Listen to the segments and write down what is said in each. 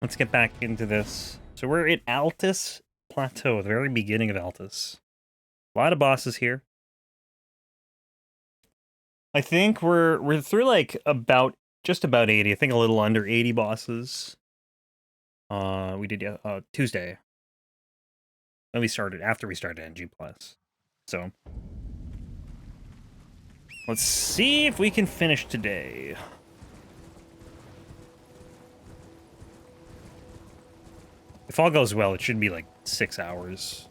Let's get back into this. So we're at Altus Plateau, the very beginning of Altus. A lot of bosses here. I think we're through like just about 80. I think a little under 80 bosses. We did Tuesday. When we started after we started NG Plus. So let's see if we can finish today. If all goes well, it should be like 6 hours.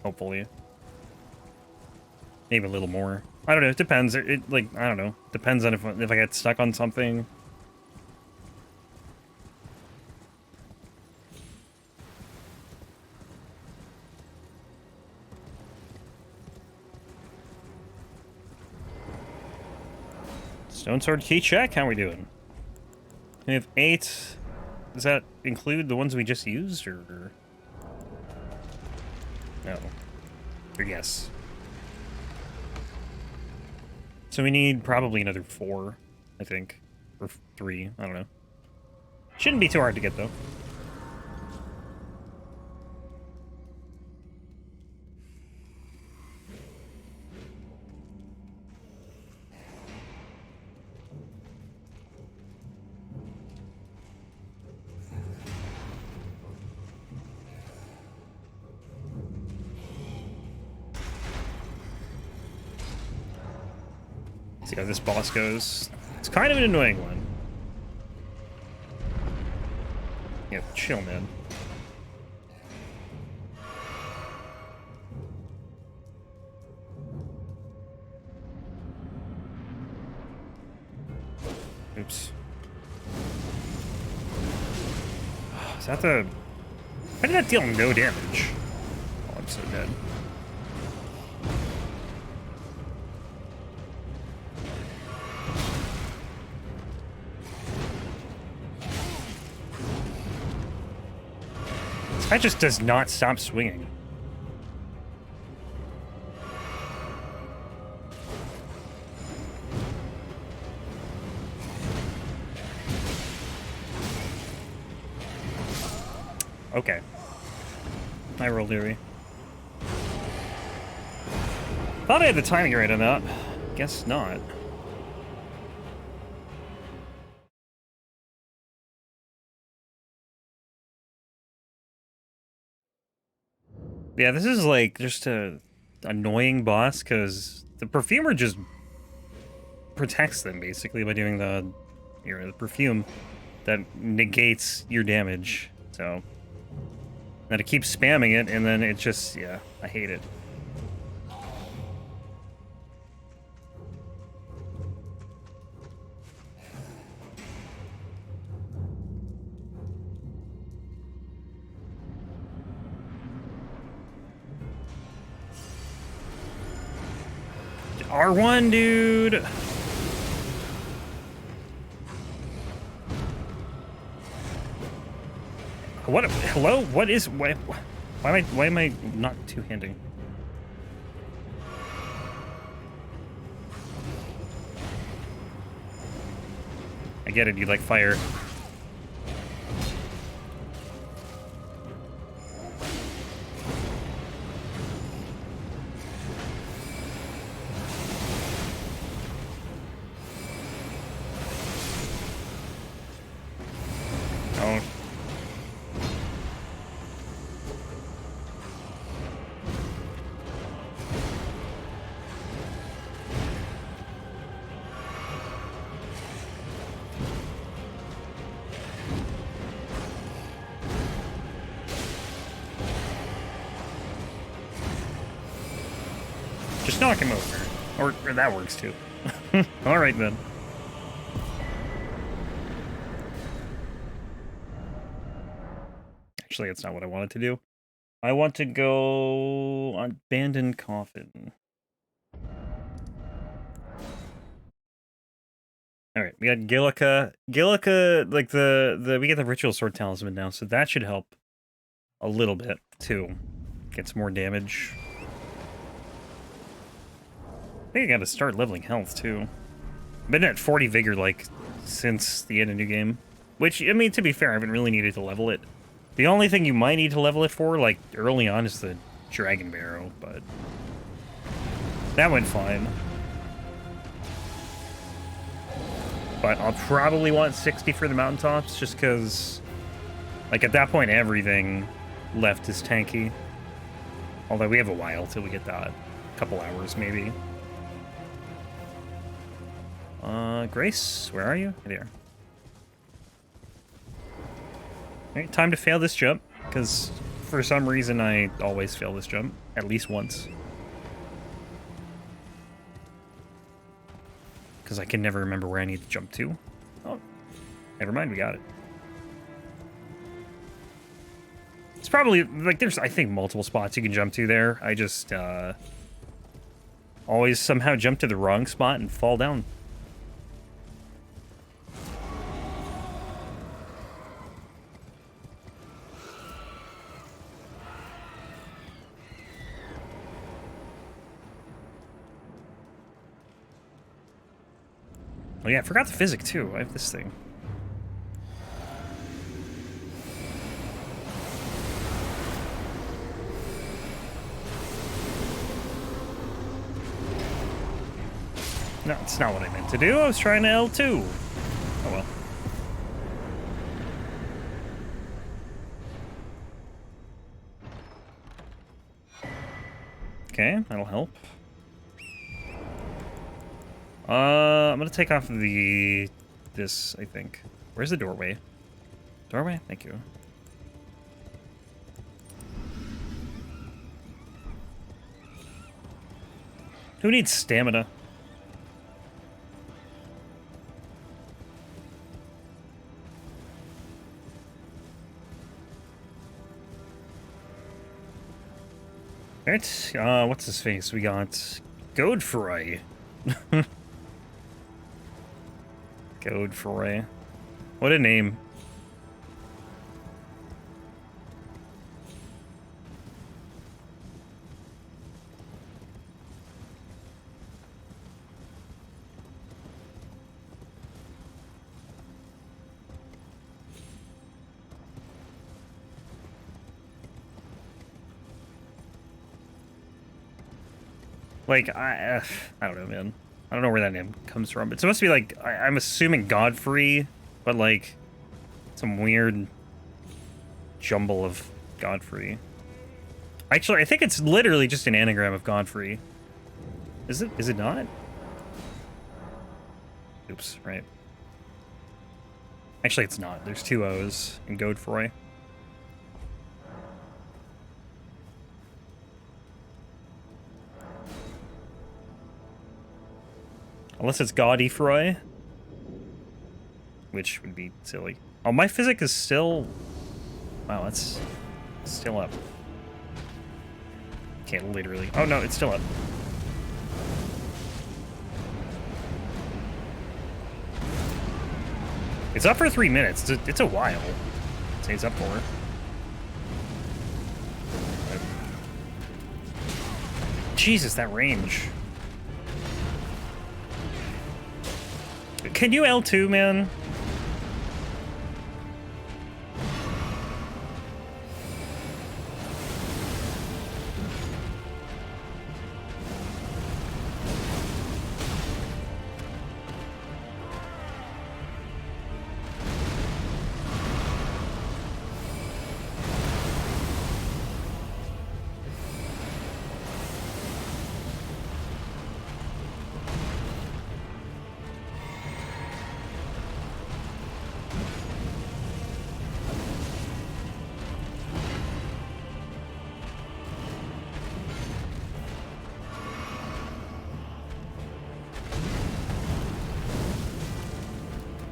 Hopefully. Maybe a little more. I don't know, it depends. Like, I don't know. Depends on if I get stuck on something. Stone Sword key check? How are we doing? We have 8. Does that include the ones we just used, or... No. Or yes. So we need probably another 4, I think. Or 3, I don't know. Shouldn't be too hard to get, though. See how this boss goes. It's kind of an annoying one. Yeah, chill, man. Oops. Is that the... Why did that deal no damage? Oh, I'm so dead. That just does not stop swinging. Okay. I rolled eerie. Thought I had the timing right on that. Guess not. Yeah, this is like just a annoying boss because the Perfumer just protects them basically by doing the perfume that negates your damage. So that it keeps spamming it, and then it just, yeah, I hate it. R1, dude! What? Hello? What is... Why am I not two-handing? I get it, you like fire. Just knock him over. Or that works too. Alright then. Actually, that's not what I wanted to do. I want to go Abandoned Coffin. Alright, we got Gilika. Gilika, like we get the Ritual Sword Talisman now, so that should help a little bit too. Get some more damage. I think I gotta start leveling health, too. I've been at 40 vigor, like, since the end of the new game. Which, I mean, to be fair, I haven't really needed to level it. The only thing you might need to level it for, like, early on is the Dragon Barrow, but... that went fine. But I'll probably want 60 for the mountaintops, just because... like, at that point, everything left is tanky. Although we have a while till we get that. A couple hours, maybe. Grace, where are you? There. Alright, time to fail this jump, because for some reason I always fail this jump, at least once. Because I can never remember where I need to jump to. Oh, never mind, we got it. It's probably, like, there's, I think, multiple spots you can jump to there. I just, always somehow jump to the wrong spot and fall down. Oh yeah, I forgot the physic too. I have this thing. No, it's not what I meant to do. I was trying to L2. Oh well. Okay, that'll help. I'm gonna take off this, I think. Where's the doorway? Doorway? Thank you. Who needs stamina? Alright, what's his face? We got Godefroy. Godefroy. What a name. Like, I don't know, man. I don't know where that name comes from. It's supposed to be like, I'm assuming Godfrey, but like some weird jumble of Godfrey. Actually, I think it's literally just an anagram of Godfrey. Is it? Is it not? Oops, right. Actually, it's not. There's two O's in Godefroy. Unless it's Godefroy, which would be silly. Oh, my physic is still... wow, that's still up. Can't literally... oh, no, it's still up. It's up for 3 minutes. It's a while. I'd say it's up for. Jesus, that range. Can you L2, man?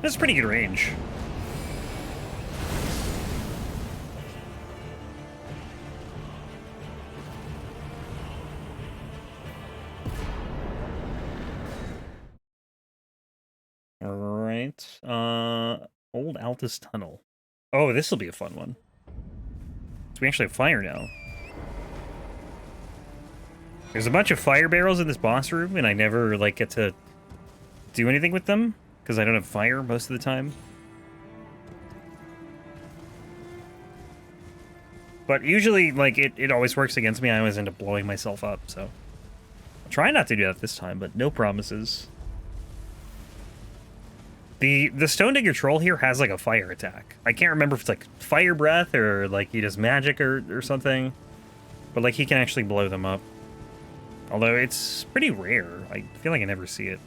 That's pretty good range. Alright. Old Altus Tunnel. Oh, this will be a fun one. So we actually have fire now. There's a bunch of fire barrels in this boss room, and I never, like, get to do anything with them. Because I don't have fire most of the time. But usually, like, it always works against me. I always end up blowing myself up, so... I'll try not to do that this time, but no promises. The Stonedigger troll here has, like, a fire attack. I can't remember if it's, like, fire breath or, like, he does magic or something. But, like, he can actually blow them up. Although it's pretty rare. I feel like I never see it.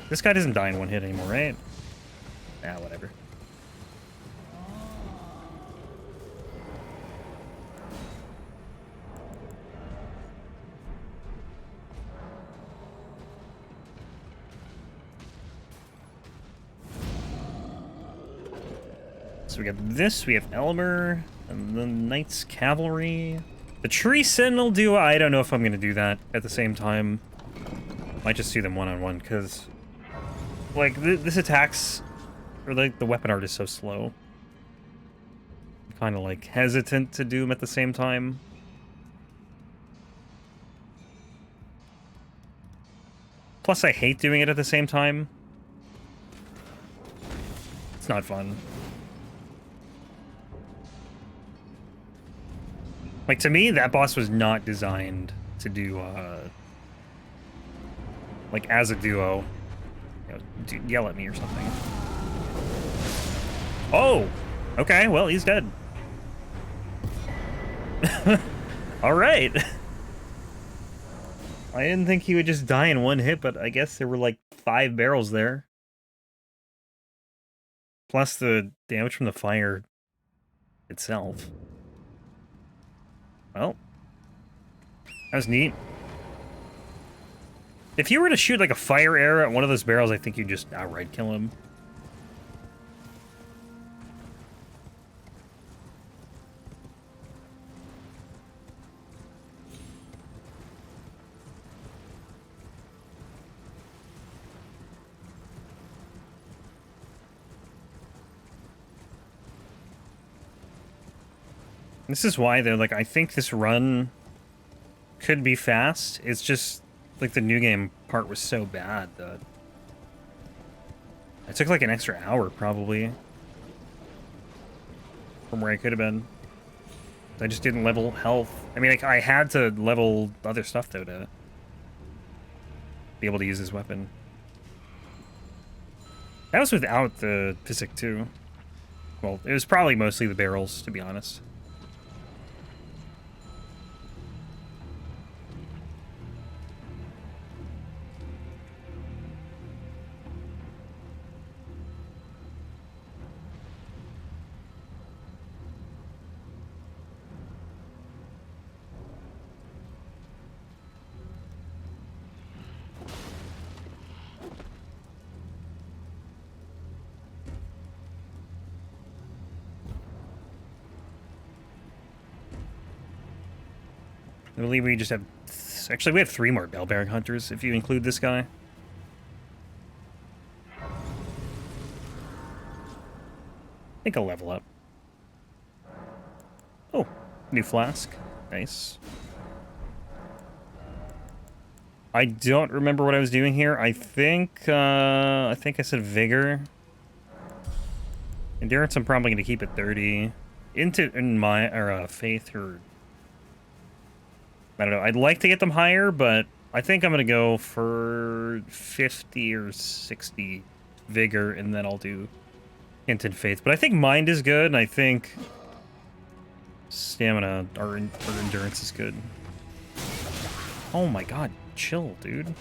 This guy doesn't die in one hit anymore, right? Ah, whatever. So we got this, we have Elemer, and the Knight's Cavalry. The Tree Sentinel Duo, I don't know if I'm going to do that at the same time. Might just do them one-on-one, because, like, this attacks, or, like, the weapon art is so slow. I'm kind of, like, hesitant to do them at the same time. Plus, I hate doing it at the same time. It's not fun. Like, to me, that boss was not designed to do, like, as a duo. You know, yell at me or something. Oh! Okay, well, he's dead. Alright. I didn't think he would just die in one hit, but I guess there were, like, 5 barrels there. Plus the damage from the fire itself. Well, that was neat. If you were to shoot like a fire arrow at one of those barrels, I think you'd just outright kill him. This is why, though, like, I think this run could be fast. It's just, like, the new game part was so bad that it took, like, an extra hour, probably, from where I could have been. I just didn't level health. I mean, like, I had to level other stuff, though, to be able to use this weapon. That was without the physic, too. Well, it was probably mostly the barrels, to be honest. I believe we just have... Actually, we have 3 more Bellbearing Hunters, if you include this guy. I think I'll level up. Oh, new flask. Nice. I don't remember what I was doing here. I think I said Vigor. Endurance, I'm probably going to keep at 30. Faith, or... I don't know. I'd like to get them higher, but I think I'm going to go for 50 or 60 Vigor, and then I'll do Hint and Faith. But I think Mind is good, and I think Stamina or Endurance is good. Oh my god, chill, dude.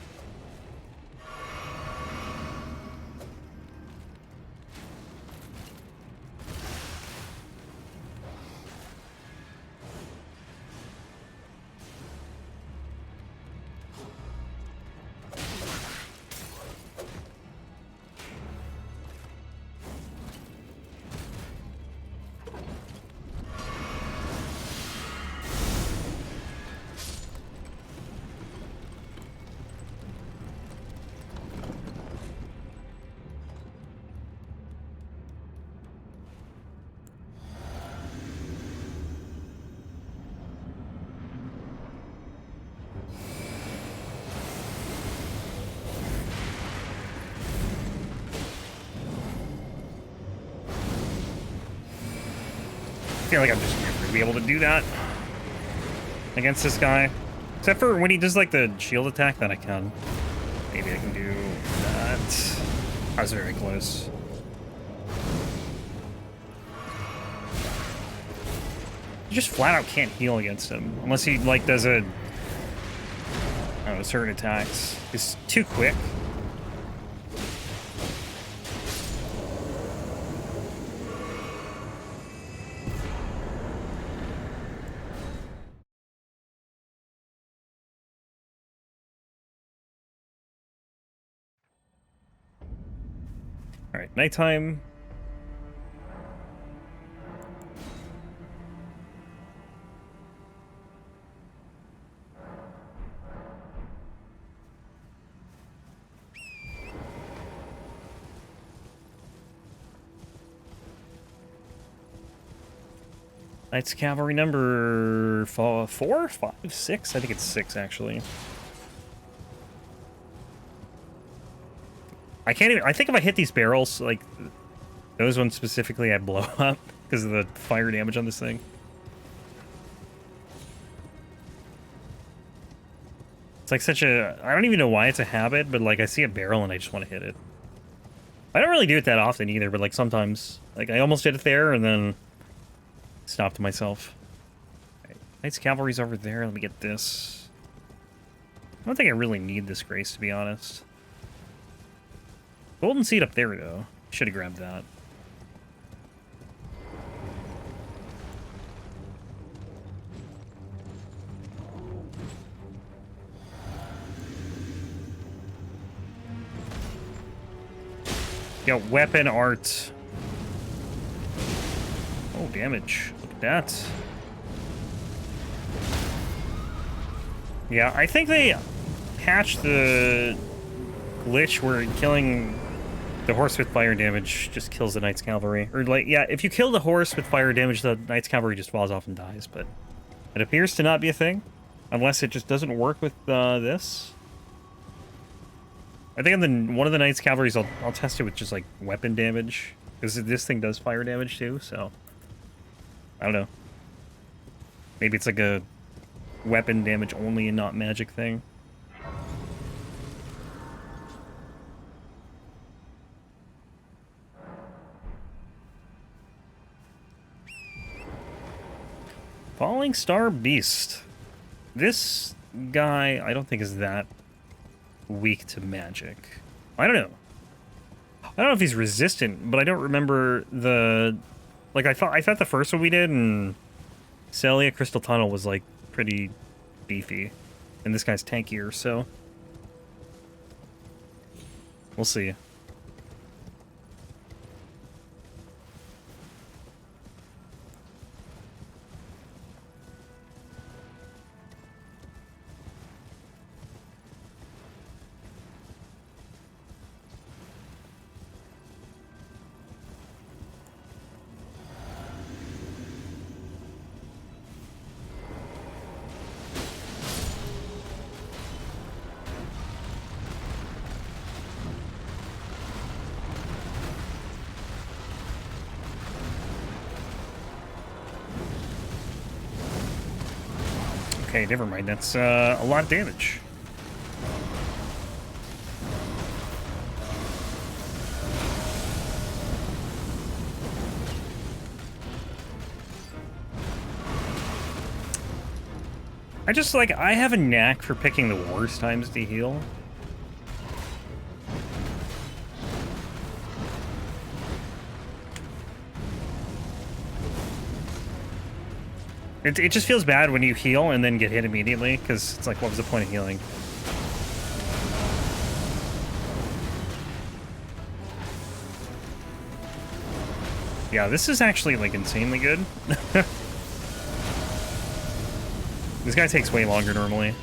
feel like I'm just never gonna be able to do that against this guy. Except for when he does like the shield attack, that I can. Maybe I can do that. I was very close. You just flat out can't heal against him. Unless he like does a, I don't know, certain attacks. It's too quick. Alright, nighttime. Knights Cavalry number 4, 5, 6? I think it's 6 actually. I can't even. I think if I hit these barrels, like those ones specifically, I blow up because of the fire damage on this thing. It's like such a. I don't even know why it's a habit, but like I see a barrel and I just want to hit it. I don't really do it that often either, but like sometimes, like I almost did it there and then stopped myself. Right. Knights Cavalry's over there. Let me get this. I don't think I really need this grace, to be honest. Golden seed up there, though. Should have grabbed that. Got weapon art. Oh, damage. Look at that. Yeah, I think they patched the glitch where killing the horse with fire damage just kills the Knights Cavalry. Or, like, yeah, if you kill the horse with fire damage, the Knights Cavalry just falls off and dies, but it appears to not be a thing. Unless it just doesn't work with this. I think on one of the Knights Cavalries, I'll test it with just, like, weapon damage. Because this thing does fire damage, too, so... I don't know. Maybe it's like a weapon damage only and not magic thing. Fallingstar Beast. This guy, I don't think is that weak to magic. I don't know. I don't know if he's resistant, but I don't remember the... Like, I thought the first one we did in Celia Crystal Tunnel was, like, pretty beefy. And this guy's tankier, so... We'll see. Okay, never mind. That's a lot of damage. I have a knack for picking the worst times to heal. It just feels bad when you heal and then get hit immediately, because it's like, what was the point of healing? Yeah, this is actually, like, insanely good. This guy takes way longer normally.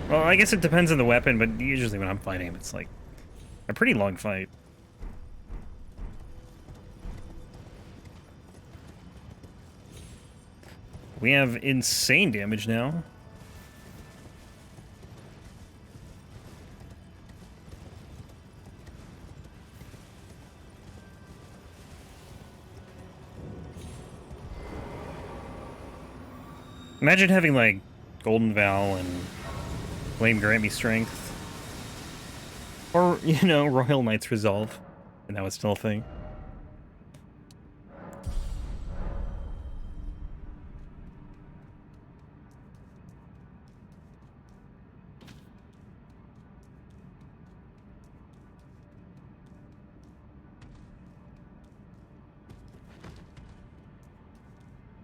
Well, I guess it depends on the weapon, but usually when I'm fighting him, it's like a pretty long fight. We have insane damage now. Imagine having, like, Golden Vow and Flame Grant Me Strength. Or, you know, Royal Knight's Resolve. And that was still a thing.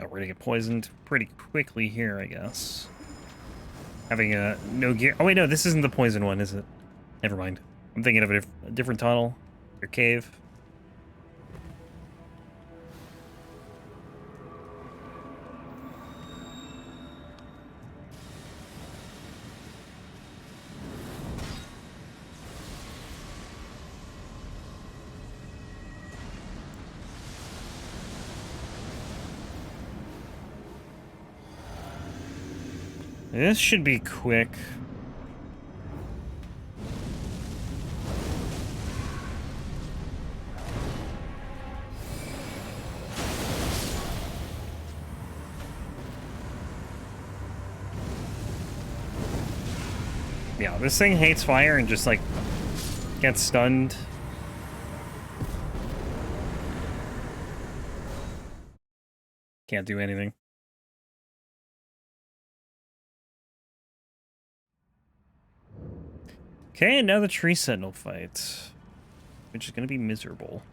Oh, we're gonna get poisoned pretty quickly here, I guess. Having no gear. Oh, wait, no, this isn't the poison one, is it? Never mind. I'm thinking of a different tunnel or cave. This should be quick. Yeah, this thing hates fire and just, like, gets stunned. Can't do anything. Okay, now the tree sentinel fight, which is going to be miserable.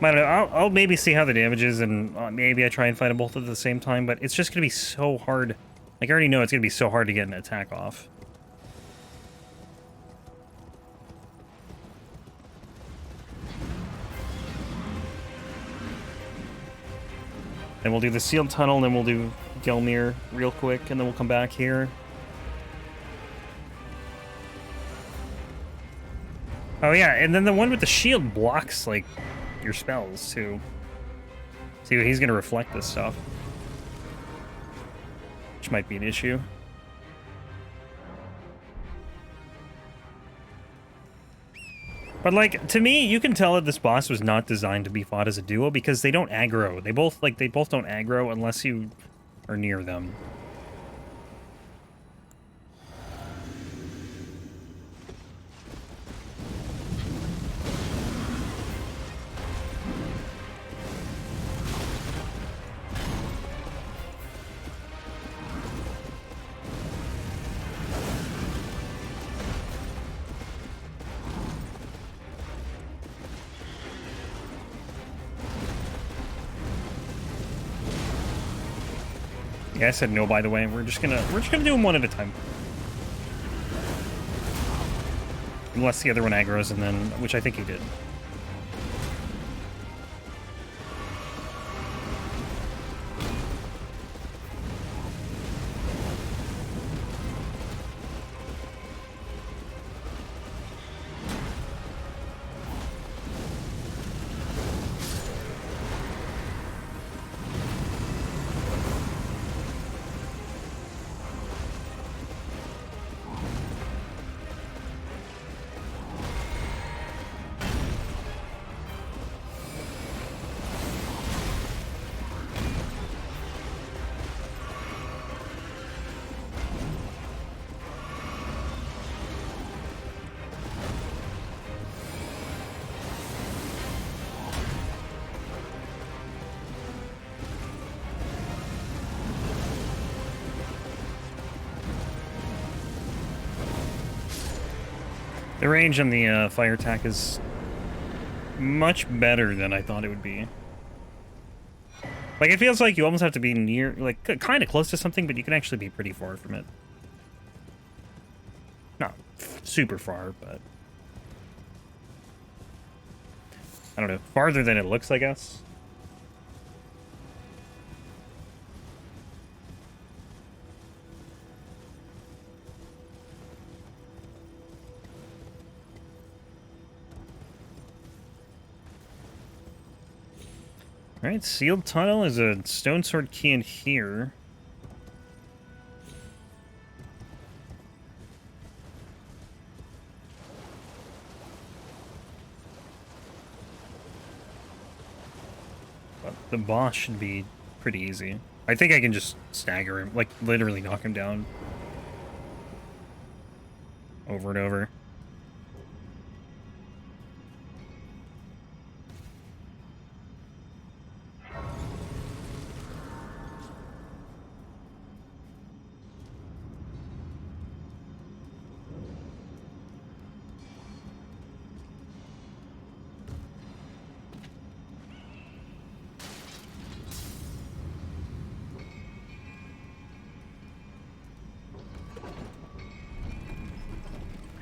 I don't know, I'll maybe see how the damage is, and maybe I try and fight them both at the same time, but it's just going to be so hard. Like, I already know it's going to be so hard to get an attack off. Then we'll do the sealed tunnel, and then we'll do Gelmir real quick, and then we'll come back here. Oh yeah, and then the one with the shield blocks, like, your spells, too. See, he's gonna reflect this stuff. Which might be an issue. But, like, to me, you can tell that this boss was not designed to be fought as a duo because they don't aggro. They both don't aggro unless you are near them. Yeah, I said no, by the way. We're just gonna do them one at a time. Unless the other one aggroes, and then, which I think he did. The range on the fire attack is much better than I thought it would be. Like, it feels like you almost have to be near, like, kind of close to something, but you can actually be pretty far from it. Not super far, but... I don't know. Farther than it looks, I guess. Alright, sealed tunnel is a stone sword key in here. But the boss should be pretty easy. I think I can just stagger him, like literally knock him down. Over and over.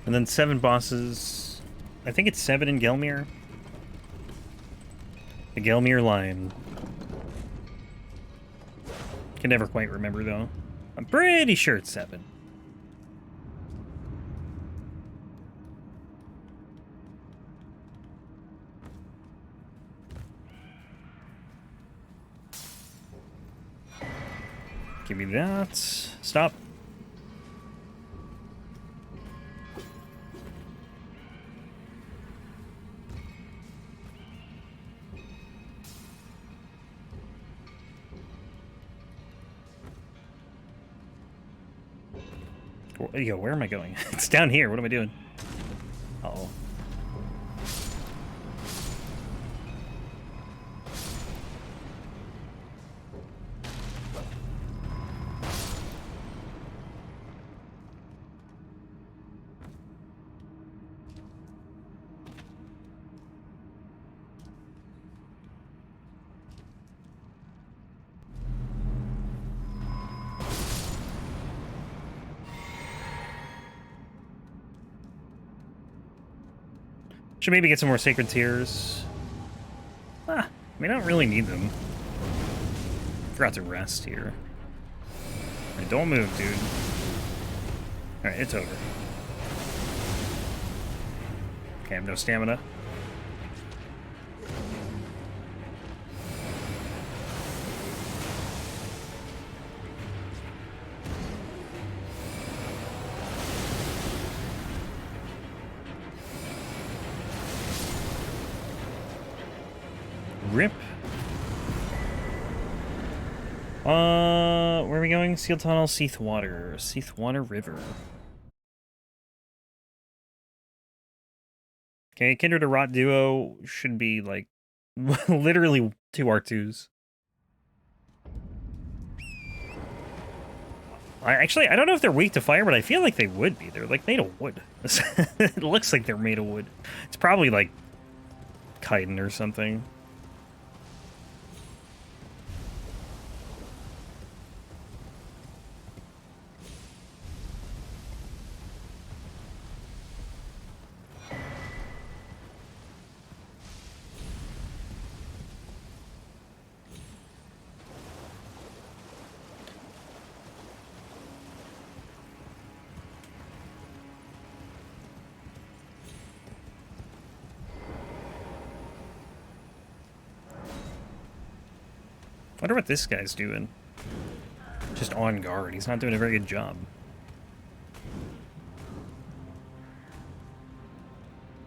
And then 7 bosses. I think it's 7 in Gelmir. The Gelmir line. Can never quite remember, though. I'm pretty sure it's 7. Give me that. Stop. Yo, where am I going? It's down here. What am I doing? Uh-oh. Should maybe get some more Sacred Tears. I mean, I don't really need them. Forgot to rest here. Right, don't move, dude. Alright, it's over. Okay, I have no stamina. Rip. Where are we going? Seal Tunnel, Seethewater. Seethewater River. Okay, Kindred or Rot Duo should be, like, literally 2 R2s. I don't know if they're weak to fire, but I feel like they would be. They're, like, made of wood. It looks like they're made of wood. It's probably, like, chitin or something. Wonder what this guy's doing. Just on guard. He's not doing a very good job.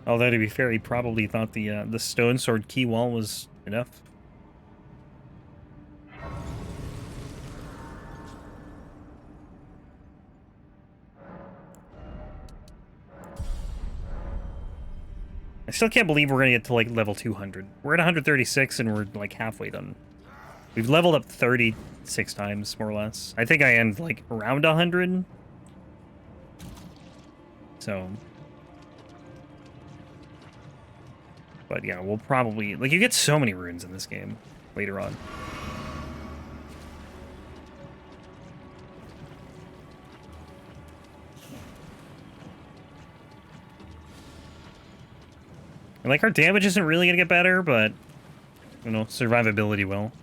Although, to be fair, he probably thought the stone sword key wall was enough. I still can't believe we're gonna get to, like, level 200. We're at 136 and we're, like, halfway done. We've leveled up 36 times, more or less. I think I end, like, around 100. So... But yeah, we'll probably... Like, you get so many runes in this game later on. And, like, our damage isn't really gonna get better, but... You know, survivability will.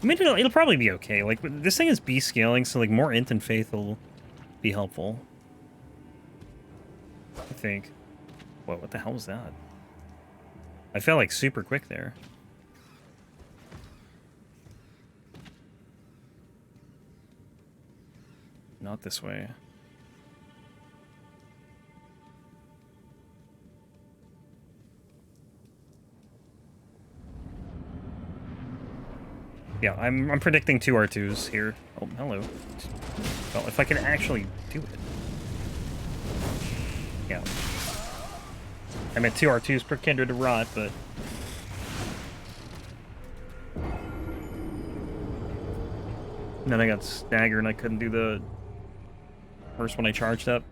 I mean, it'll probably be okay. Like, this thing is B scaling, so, like, more int and faith will be helpful. I think. Whoa, what the hell was that? I felt, like, super quick there. Not this way. Yeah, I'm predicting 2 R2s here. Oh, hello. Well, if I can actually do it. Yeah. I meant 2 R2s per Kindred to rot, but... And then I got staggered and I couldn't do the first one I charged up.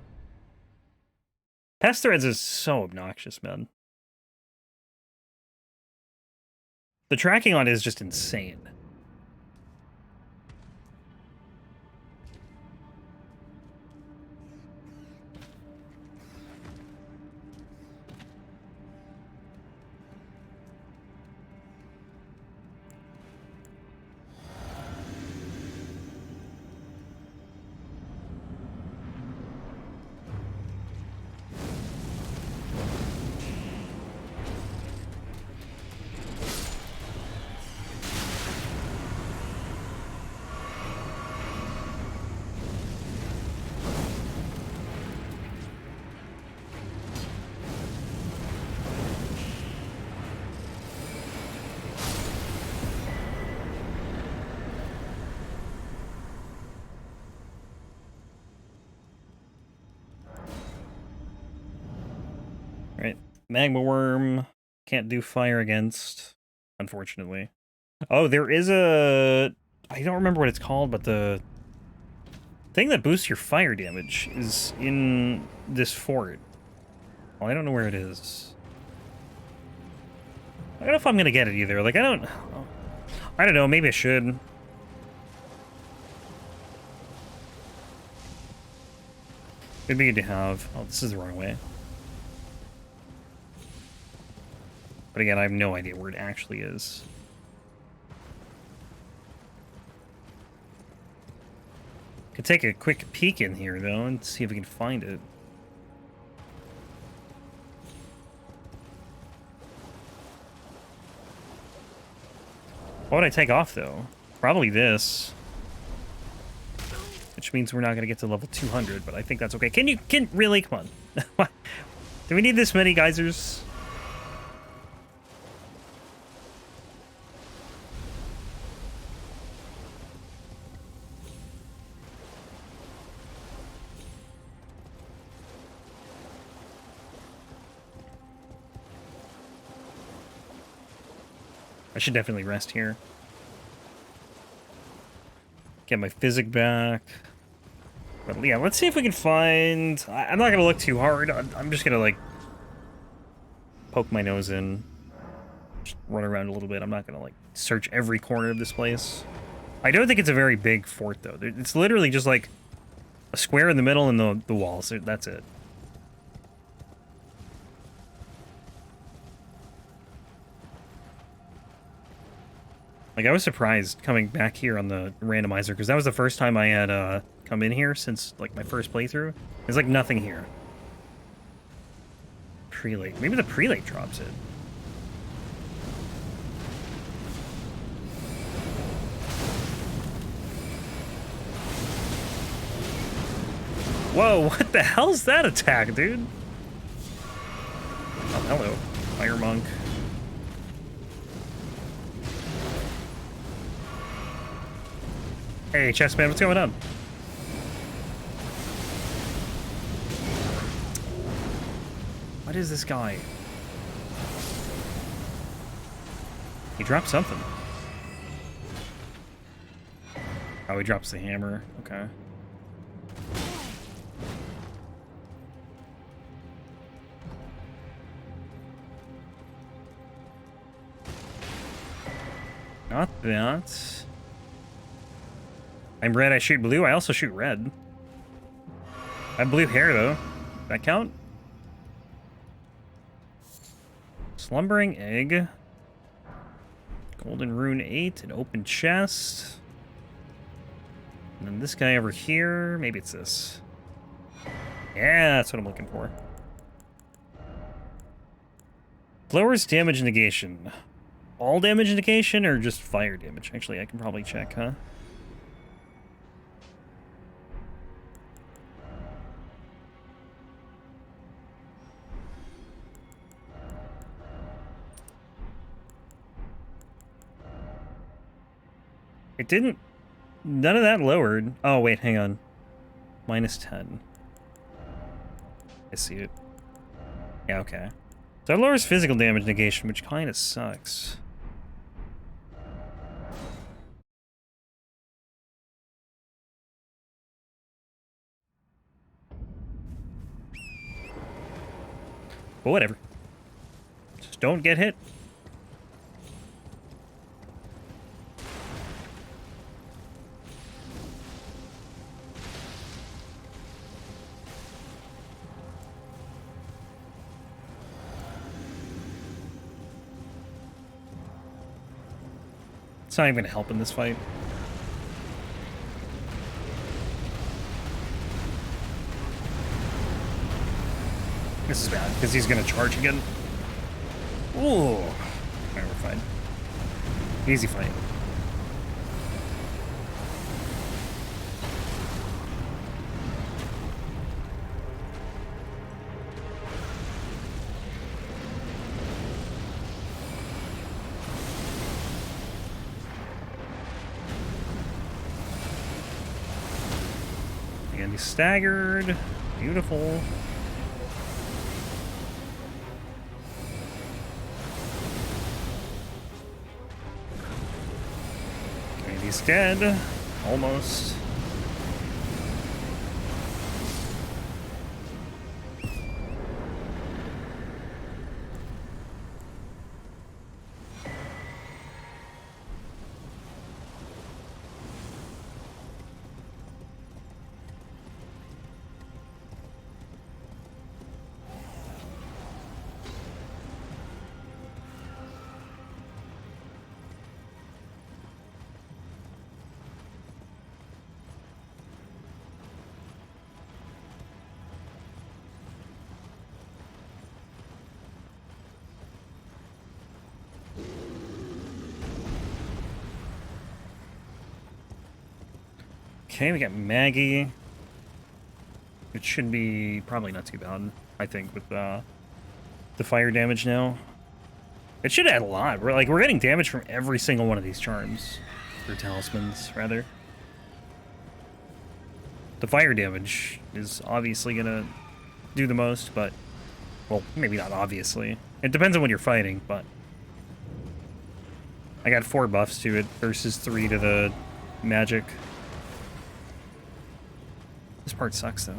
Pest threads is so obnoxious, man. The tracking on it is just insane. Right. Magma worm. Can't do fire against, unfortunately. Oh, there is a... I don't remember what it's called, but the thing that boosts your fire damage is in this fort. Well, I don't know where it is. I don't know if I'm gonna get it either. Like, I don't know. Maybe I should. It'd be good to have. Oh, this is the wrong way. But again, I have no idea where it actually is. Could take a quick peek in here, though, and see if we can find it. What would I take off, though? Probably this. Which means we're not going to get to level 200, but I think that's okay. Really? Come on. Do we need this many geysers? I should definitely rest here. Get my physic back. But yeah, let's see if we can find... I'm not going to look too hard. I'm just going to, like, poke my nose in. Just run around a little bit. I'm not going to, like, search every corner of this place. I don't think it's a very big fort, though. It's literally just, like, a square in the middle and the walls. That's it. Like, I was surprised coming back here on the randomizer, because that was the first time I had come in here since, like, my first playthrough. There's, like, nothing here. Prelate. Maybe the prelate drops it. Whoa, what the hell's that attack, dude? Oh, hello. Fire monk. Hey, Chessman, what's going on? What is this guy? He dropped something. Oh, he drops the hammer. Okay. Not that. I'm red, I shoot blue. I also shoot red. I have blue hair, though. Does that count? Slumbering egg. Golden rune 8. An open chest. And then this guy over here. Maybe it's this. Yeah, that's what I'm looking for. Lowers damage negation. All damage negation or just fire damage? Actually, I can probably check, huh? It didn't... None of that lowered. Oh, wait, hang on. Minus 10. I see it. Yeah, okay. So that lowers physical damage negation, which kind of sucks. But whatever. Just don't get hit. It's not even gonna help in this fight. This is bad, because he's gonna charge again. Ooh. Alright, we're fine. Easy fight. And he's staggered. Beautiful. And he's dead. Almost. Okay, we got Maggie. It should be probably not too bad, I think, with the fire damage now. It should add a lot. We're getting damage from every single one of these charms. Or talismans, rather. The fire damage is obviously gonna do the most, but... Well, maybe not obviously. It depends on what you're fighting, but... I got 4 buffs to it versus 3 to the magic. This part sucks, though.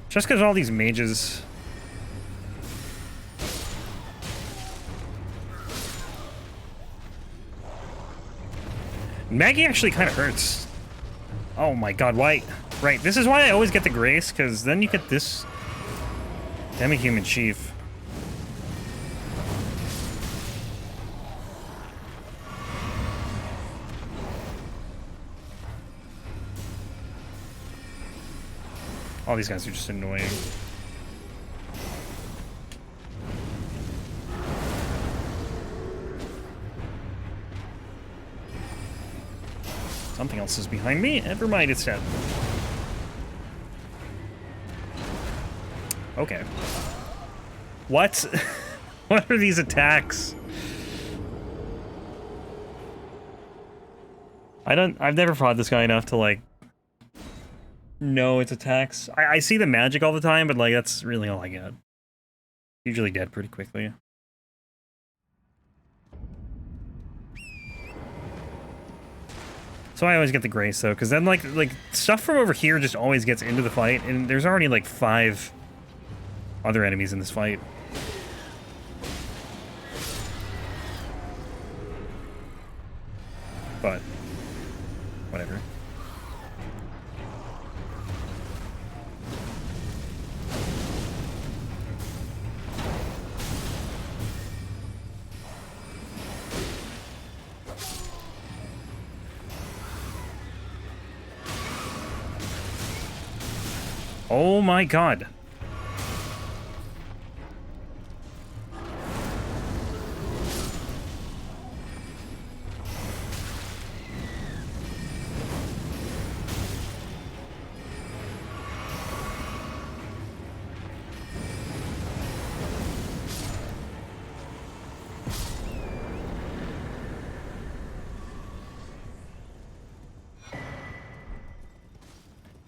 Just because all these mages... Maggie actually kind of hurts. Oh my god, why? Right, this is why I always get the Grace, because then you get this Demi-Human Chief. All these guys are just annoying. Something else is behind me. Never mind, it's dead. Okay. What? What are these attacks? I've never fought this guy enough to, like, know its attacks. I see the magic all the time, but, like, that's really all I get. Usually dead pretty quickly. So I always get the Grace, though, because then, like, stuff from over here just always gets into the fight, and there's already, like, 5 other enemies in this fight. But, whatever. Oh my god.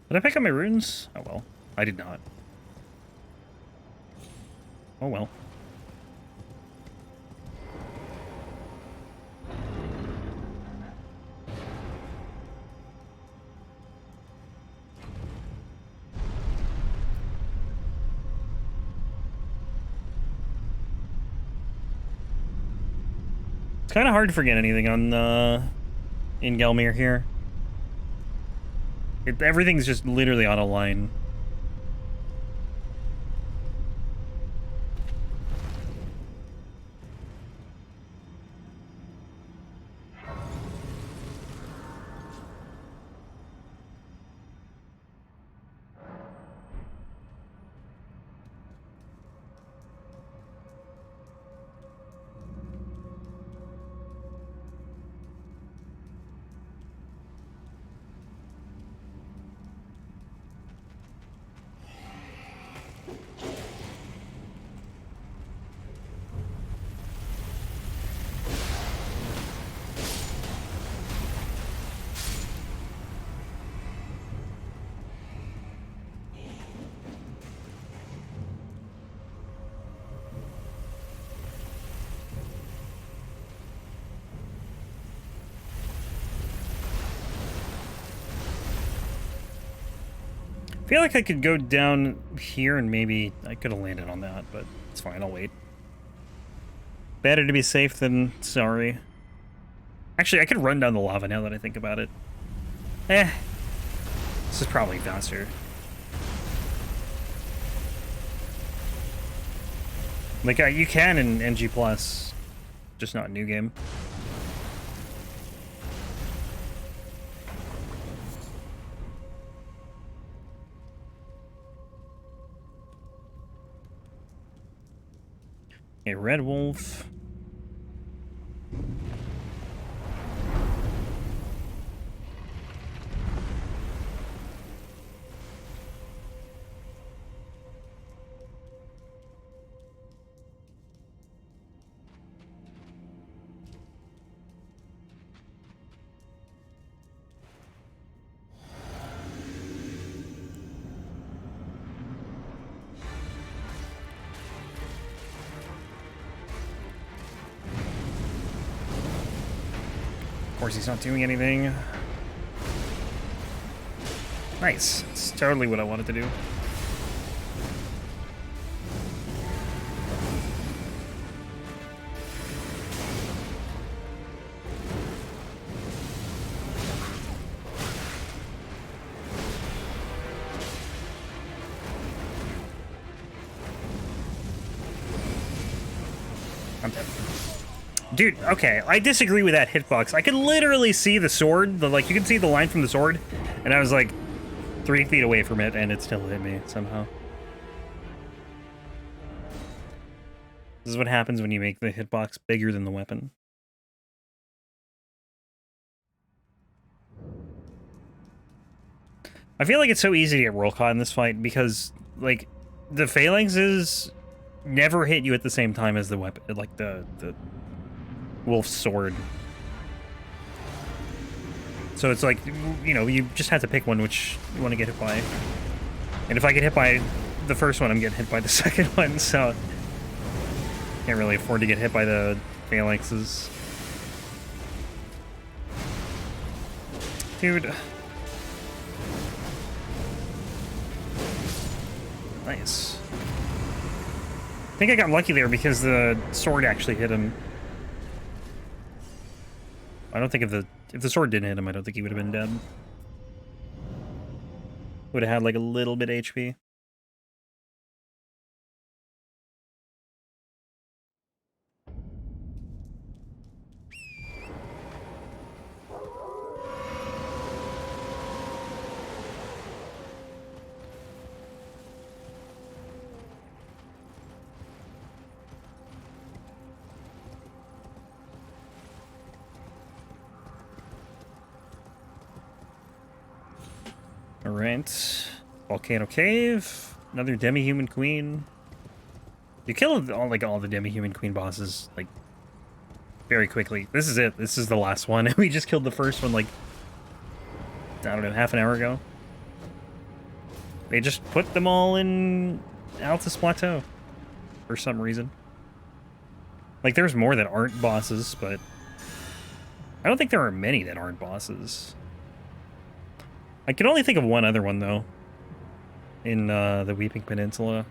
Did I pick up my runes? Oh well, I did not. Oh well. It's kind of hard to forget anything on in Gelmir here. Everything's just literally on a line. I feel like I could go down here and maybe I could have landed on that, but it's fine, I'll wait. Better to be safe than sorry. Actually, I could run down the lava now that I think about it. This is probably faster. Like, you can in NG+, just not New Game. A red wolf. Of course, he's not doing anything. Nice. It's totally what I wanted to do. I'm dead. Dude, okay, I disagree with that hitbox. I could literally see the sword, like, you can see the line from the sword, and I was like 3 feet away from it, and it still hit me somehow. This is what happens when you make the hitbox bigger than the weapon. I feel like it's so easy to get roll caught in this fight because, like, the phalanxes never hit you at the same time as the weapon, like the wolf's sword. So it's like, you know, you just have to pick one which you want to get hit by. And if I get hit by the first one, I'm getting hit by the second one, so can't really afford to get hit by the phalanxes. Dude. Nice. I think I got lucky there because the sword actually hit him. I don't think if the sword didn't hit him, I don't think he would have been dead. Would have had like a little bit HP. Alright. Volcano Cave. Another Demi-Human Queen. You killed all the Demi-Human Queen bosses, like, very quickly. This is it. This is the last one. We just killed the first one, like, I don't know, half an hour ago. They just put them all in Altus Plateau for some reason. Like, there's more that aren't bosses, but I don't think there are many that aren't bosses. I can only think of one other one, though, in the Weeping Peninsula.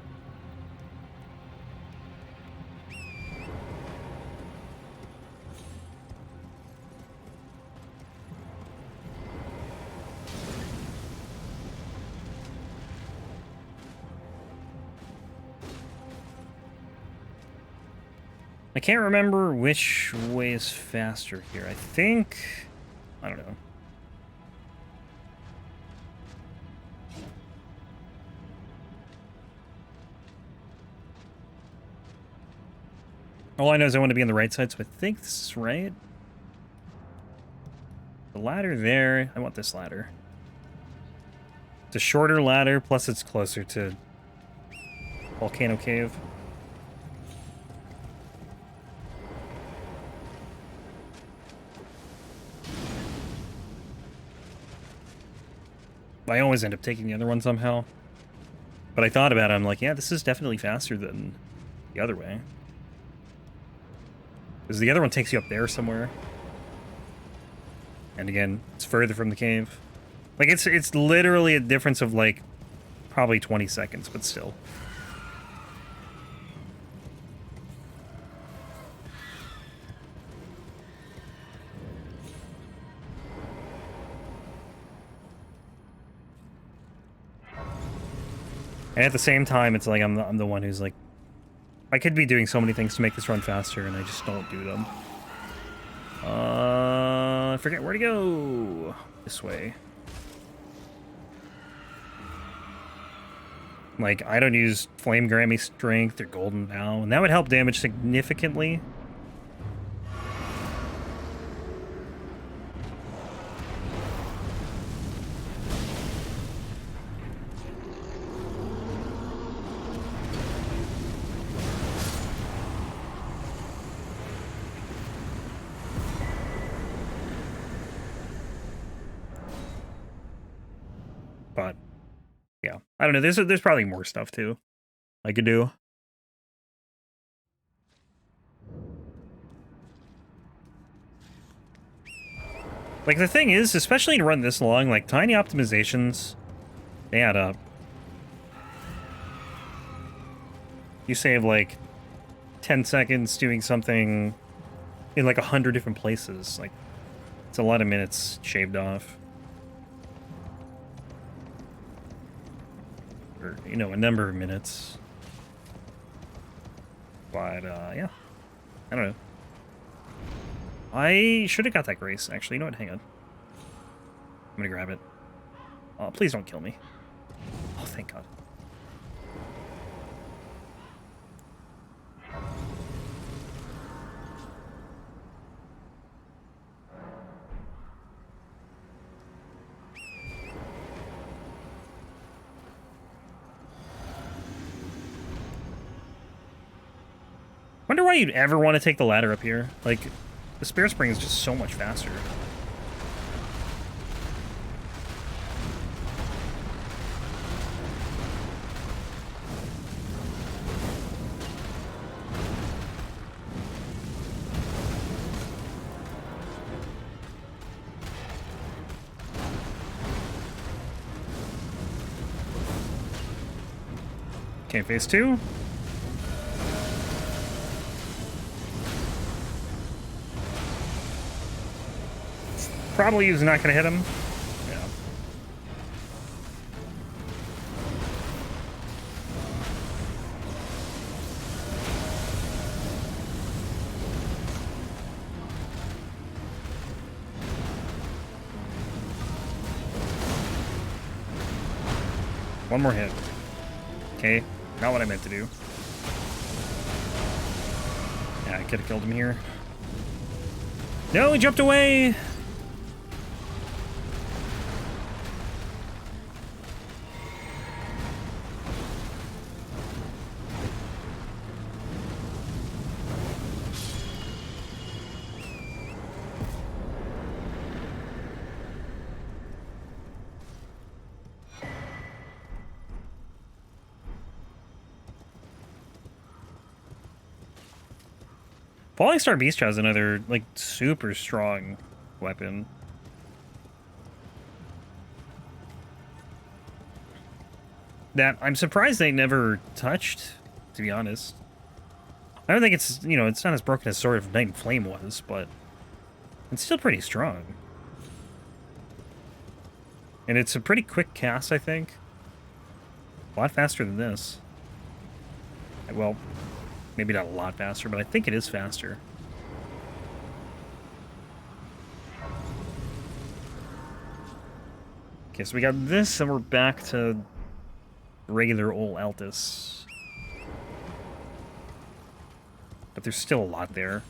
I can't remember which way is faster here. I think... I don't know. All I know is I want to be on the right side, so I think this is right. The ladder there. I want this ladder. It's a shorter ladder, plus it's closer to Volcano Cave. I always end up taking the other one somehow. But I thought about it, I'm like, yeah, this is definitely faster than the other way. Because the other one takes you up there somewhere. And again, it's further from the cave. Like, it's literally a difference of, like, probably 20 seconds, but still. And at the same time, it's like I'm the one who's like, I could be doing so many things to make this run faster, and I just don't do them. I forget where to go. This way. Like, I don't use Flame Grammy Strength or Golden Bow, and that would help damage significantly. But yeah, I don't know. There's probably more stuff too I could do. Like, the thing is, especially to run this long, like, tiny optimizations, they add up. You save like 10 seconds doing something in like 100 different places. Like, it's a lot of minutes shaved off. Or, you know, a number of minutes. But, yeah. I don't know. I should have got that grace, actually. You know what? Hang on. I'm gonna grab it. Oh, please don't kill me. Oh, thank God. Wonder why you'd ever want to take the ladder up here. Like, the Spear Spring is just so much faster. Okay, phase 2. Probably is not going to hit him. Yeah. One more hit. Okay, not what I meant to do. Yeah, I could have killed him here. No, he jumped away! Fallingstar Beast has another, like, super strong weapon. That I'm surprised they never touched, to be honest. I don't think it's, you know, it's not as broken as Sword of Night and Flame was, but it's still pretty strong. And it's a pretty quick cast, I think. A lot faster than this. Well, maybe not a lot faster, but I think it is faster. Okay, so we got this, and we're back to regular old Altus. But there's still a lot there.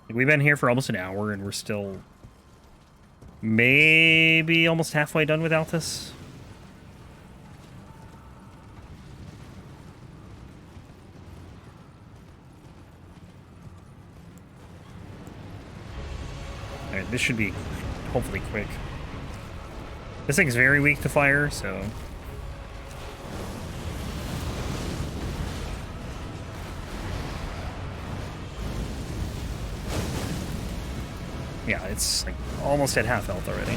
Like, we've been here for almost an hour, and we're still maybe almost halfway done with Altus. Alright, this should be hopefully quick. This thing's very weak to fire, so... yeah, it's like almost at half health already.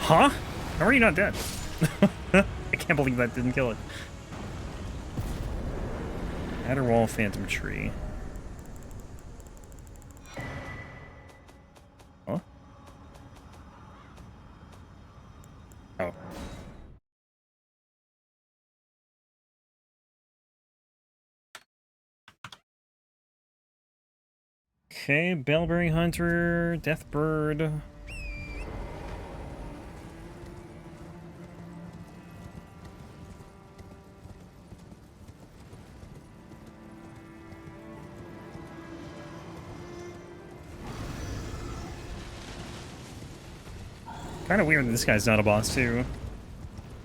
Huh? How are you not dead? I can't believe that didn't kill it. Adderwall Phantom Tree. Huh? Oh. Okay, Bellberry Hunter, Deathbird. Kind of weird that this guy's not a boss, too.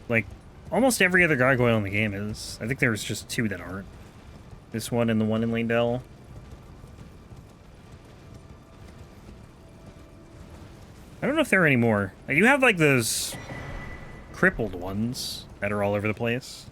Like, almost every other gargoyle in the game is. I think there's just two that aren't. This one and the one in Landell. I don't know if there are any more. You have, like, those crippled ones that are all over the place.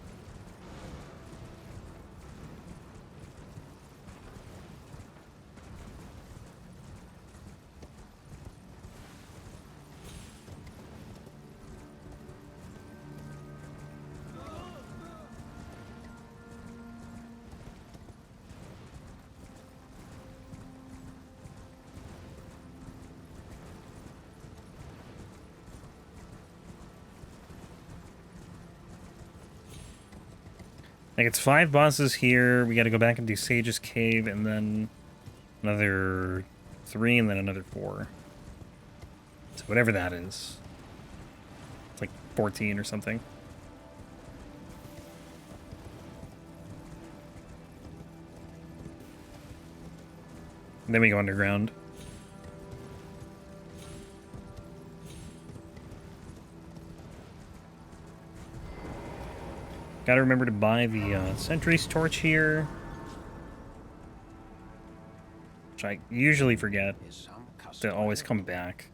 Like, it's 5 bosses here. We gotta go back and do Sage's Cave, and then another 3, and then another 4. So whatever that is. It's like 14 or something. And then we go underground. Gotta remember to buy the Sentry's Torch here. Which I usually forget to always come back.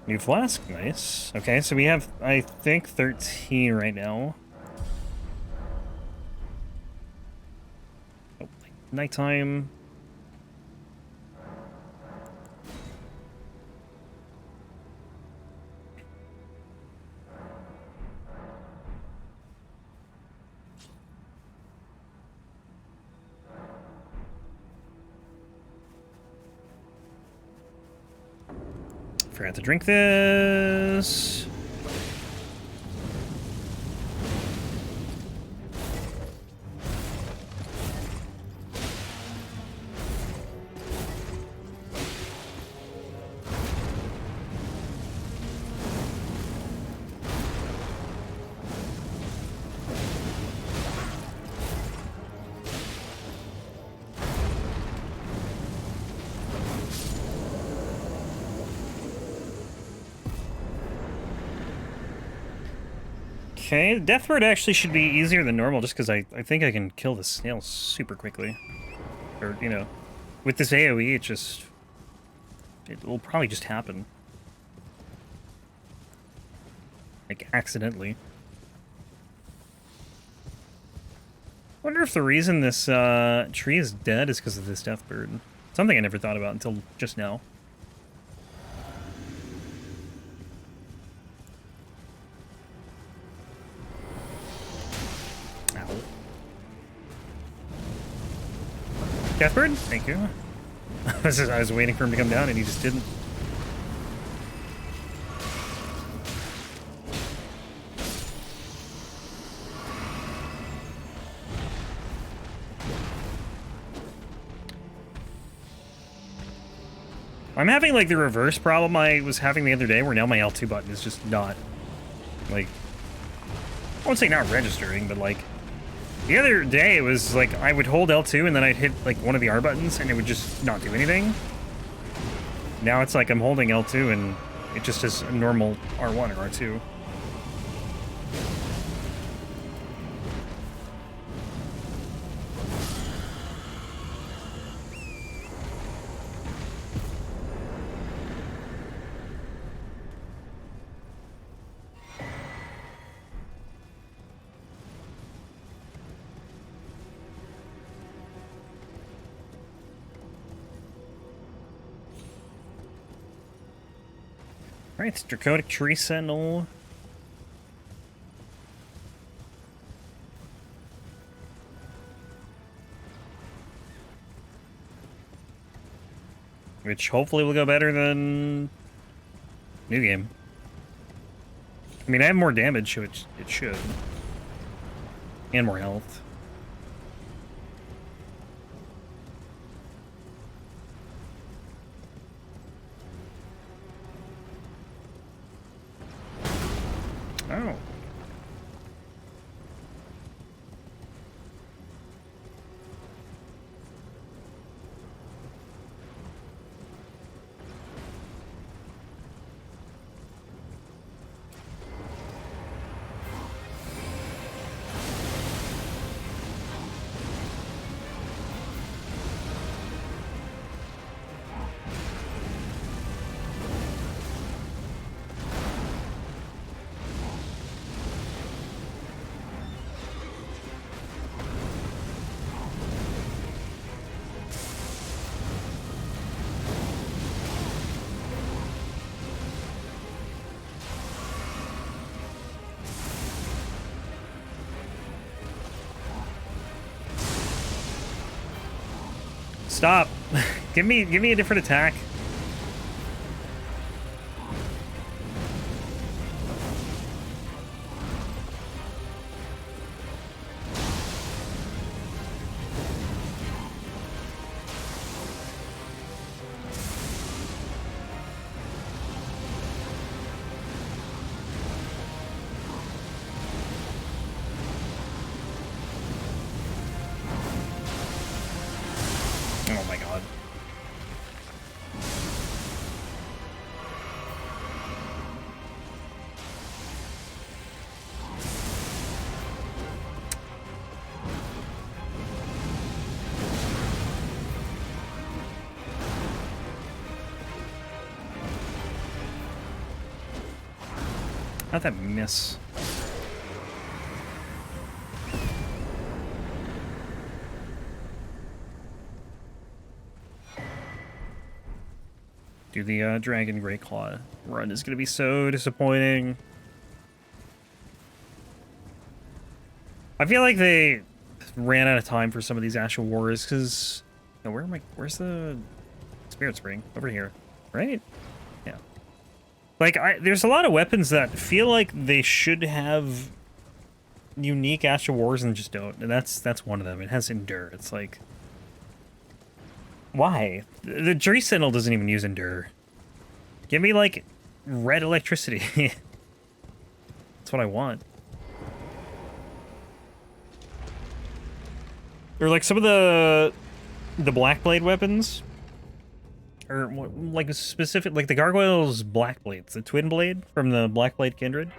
New flask, nice. Okay, so we have, I think, 13 right now. Oh, nighttime. Forgot to drink this. Okay, Deathbird actually should be easier than normal just because I think I can kill the snail super quickly. Or, you know, with this AoE, it will probably just happen. Like, accidentally. I wonder if the reason this tree is dead is because of this Deathbird. Something I never thought about until just now. Ow. Deathbird? Thank you. I was waiting for him to come down and he just didn't. I'm having, like, the reverse problem I was having the other day, where now my L2 button is just not, like, I won't say not registering, but, like, the other day it was, like, I would hold L2 and then I'd hit, like, one of the R buttons and it would just not do anything. Now it's like I'm holding L2 and it just is a normal R1 or R2. Alright, it's Draconic Tree Sentinel. Which hopefully will go better than New Game. I mean, I have more damage, which it should. And more health. Oh. Stop. Give me a different attack. Oh my god. How'd that miss? Dude, the Dragon Great Claw run is gonna be so disappointing. I feel like they ran out of time for some of these Ashen Wars, because... No, where am I? Where's the Spirit Spring? Over here, right? Yeah. Like, there's a lot of weapons that feel like they should have unique Ashen Wars and just don't, and that's one of them. It has Endure. It's like... Why? The Tree Sentinel doesn't even use Endure. Give me, like, red electricity. That's what I want. Or, like, some of the Blackblade weapons. Or, like, specific... Like, the Gargoyle's Blackblades. The Twin Blade from the Blackblade Kindred.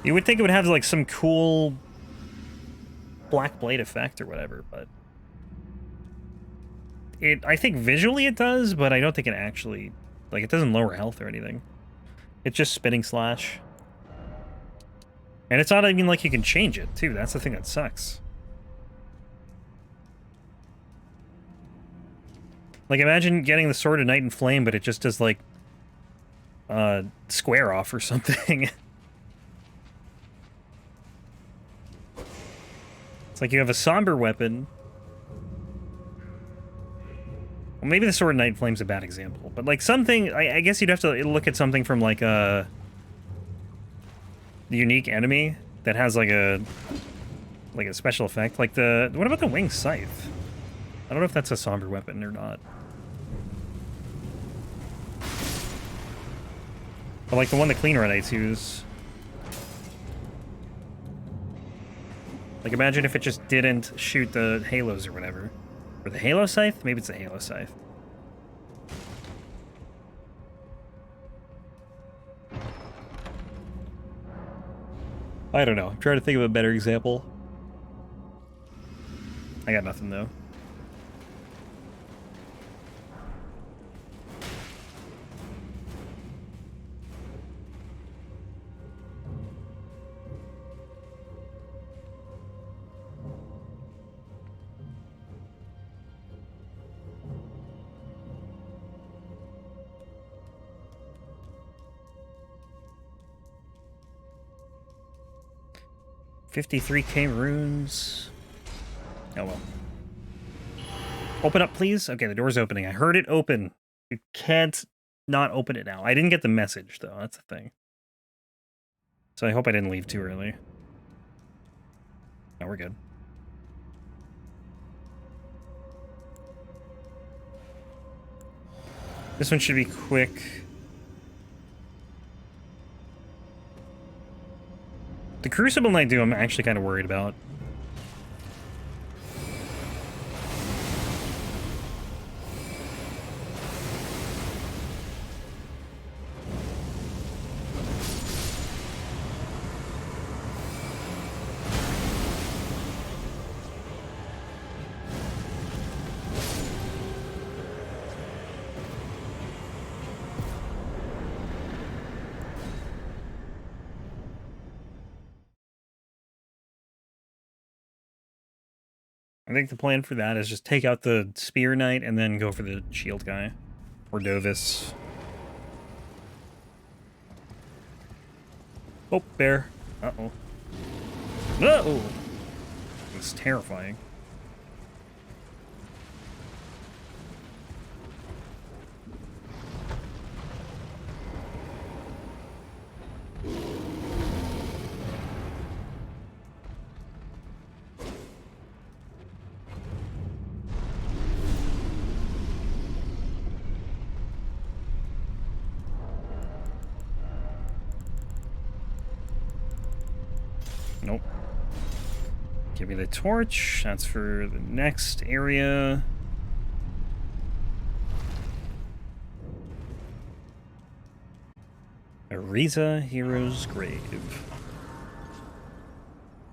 You would think it would have like some cool black blade effect or whatever, but I think visually it does, but I don't think it actually, like, it doesn't lower health or anything. It's just spinning slash. And it's not even like you can change it, too. That's the thing that sucks. Like, imagine getting the Sword of Night and Flame, but it just does, like, square off or something. It's like you have a somber weapon. Well, maybe the Sword of Night and Flame's a bad example, but, like, something... I guess you'd have to look at something from, like, a unique enemy that has, like a special effect. Like, the... What about the Winged Scythe? I don't know if that's a somber weapon or not. But, like, the one the Clean Redites use. Like, imagine if it just didn't shoot the halos or whatever. Or the Halo Scythe? Maybe it's a Halo Scythe. I don't know. I'm trying to think of a better example. I got nothing, though. $53K runes. Oh well. Open up, please. Okay, the door's opening. I heard it open. You can't not open it now. I didn't get the message, though. That's the thing. So I hope I didn't leave too early. No, we're good. This one should be quick. The Crucible Knight Duo I'm actually kind of worried about. I think the plan for that is just take out the Spear Knight and then go for the shield guy. Or Dovis. Oh, bear. Uh-oh. Uh-oh! It's terrifying. Nope. Give me the torch. That's for the next area. Ariza Hero's Grave.